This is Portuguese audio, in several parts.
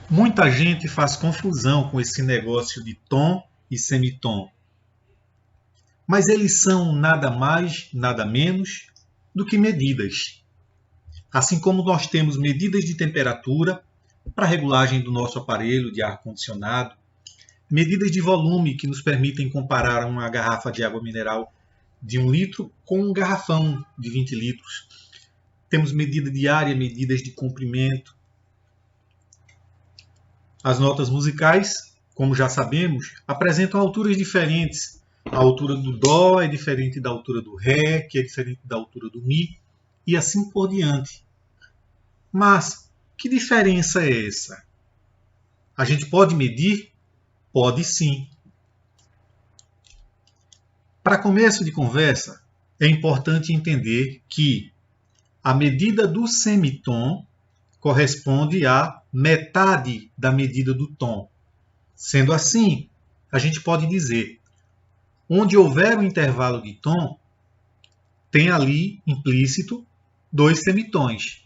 Muita gente faz confusão com esse negócio de tom e semitom, mas eles são nada mais, nada menos do que medidas. Assim como nós temos medidas de temperatura para regulagem do nosso aparelho de ar-condicionado, medidas de volume que nos permitem comparar uma garrafa de água mineral de 1 litro com um garrafão de 20 litros. Temos medida de área, medidas de comprimento. As notas musicais, como já sabemos, apresentam alturas diferentes. A altura do Dó é diferente da altura do Ré, que é diferente da altura do Mi, e assim por diante. Mas que diferença é essa? A gente pode medir? Pode sim. Para começo de conversa, é importante entender que a medida do semitom corresponde à metade da medida do tom. Sendo assim, a gente pode dizer, onde houver um intervalo de tom, tem ali implícito 2 semitons.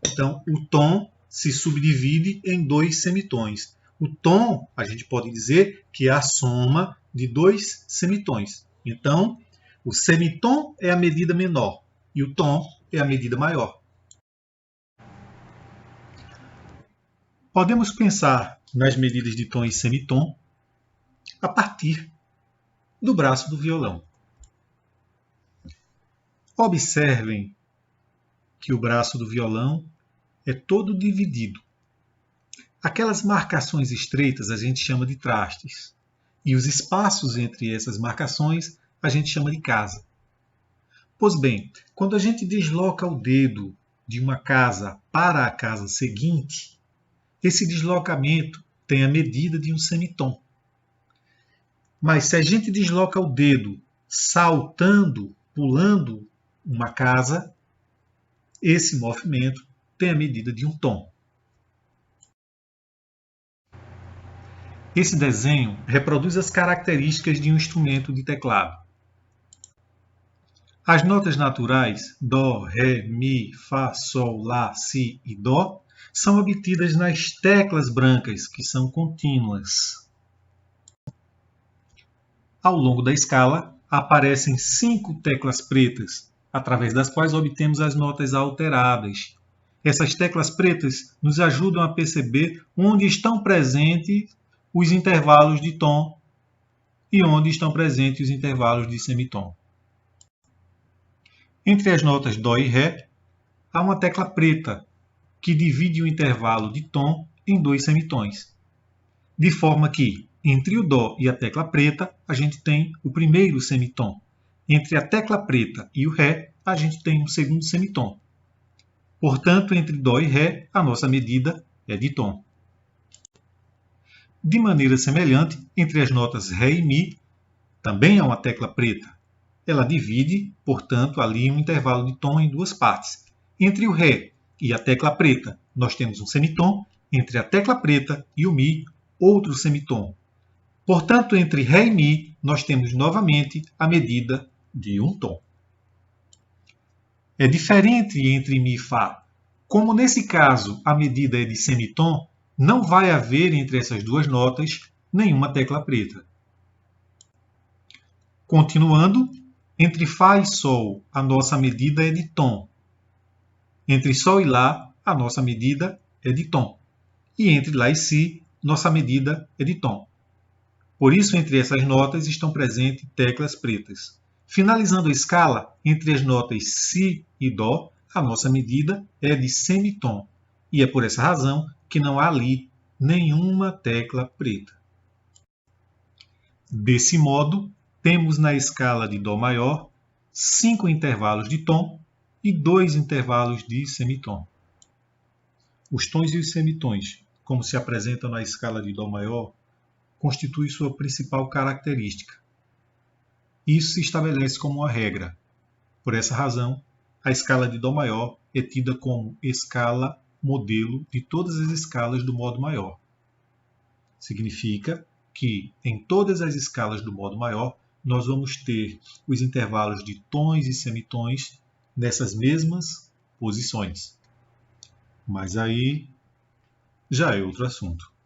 Então, o tom se subdivide em 2 semitons. O tom, a gente pode dizer que é a soma de 2 semitons. Então, o semitom é a medida menor e o tom é a medida maior. Podemos pensar nas medidas de tom e semitom a partir do braço do violão. Observem que o braço do violão é todo dividido. Aquelas marcações estreitas a gente chama de trastes, e os espaços entre essas marcações a gente chama de casa. Pois bem, quando a gente desloca o dedo de uma casa para a casa seguinte, esse deslocamento tem a medida de um semitom. Mas se a gente desloca o dedo saltando, pulando uma casa, esse movimento tem a medida de um tom. Esse desenho reproduz as características de um instrumento de teclado. As notas naturais Dó, Ré, Mi, Fá, Sol, Lá, Si e Dó são obtidas nas teclas brancas, que são contínuas. Ao longo da escala, aparecem 5 teclas pretas, através das quais obtemos as notas alteradas. Essas teclas pretas nos ajudam a perceber onde estão presentes os intervalos de tom e onde estão presentes os intervalos de semitom. Entre as notas Dó e Ré, há uma tecla preta, que divide o intervalo de tom em 2 semitons. De forma que, entre o Dó e a tecla preta, a gente tem o primeiro semitom. Entre a tecla preta e o Ré, a gente tem um segundo semitom. Portanto, entre Dó e Ré, a nossa medida é de tom. De maneira semelhante, entre as notas Ré e Mi, também há uma tecla preta. Ela divide, portanto, ali um intervalo de tom em 2 partes. Entre o Ré e a tecla preta, nós temos um semitom. Entre a tecla preta e o Mi, outro semitom. Portanto, entre Ré e Mi, nós temos novamente a medida de um tom. É diferente entre Mi e Fá. Como nesse caso a medida é de semitom, não vai haver entre essas duas notas nenhuma tecla preta. Continuando, entre Fá e Sol, a nossa medida é de tom. Entre Sol e Lá, a nossa medida é de tom. E entre Lá e Si, nossa medida é de tom. Por isso, entre essas notas estão presentes teclas pretas. Finalizando a escala, entre as notas Si e Dó, a nossa medida é de semitom. E é por essa razão que não há ali nenhuma tecla preta. Desse modo, temos na escala de Dó maior 5 intervalos de tom e 2 intervalos de semitom. Os tons e os semitons, como se apresentam na escala de Dó maior, constituem sua principal característica. Isso se estabelece como uma regra. Por essa razão, a escala de Dó maior é tida como escala modelo de todas as escalas do modo maior. Significa que, em todas as escalas do modo maior, nós vamos ter os intervalos de tons e semitons nessas mesmas posições. Mas aí já é outro assunto.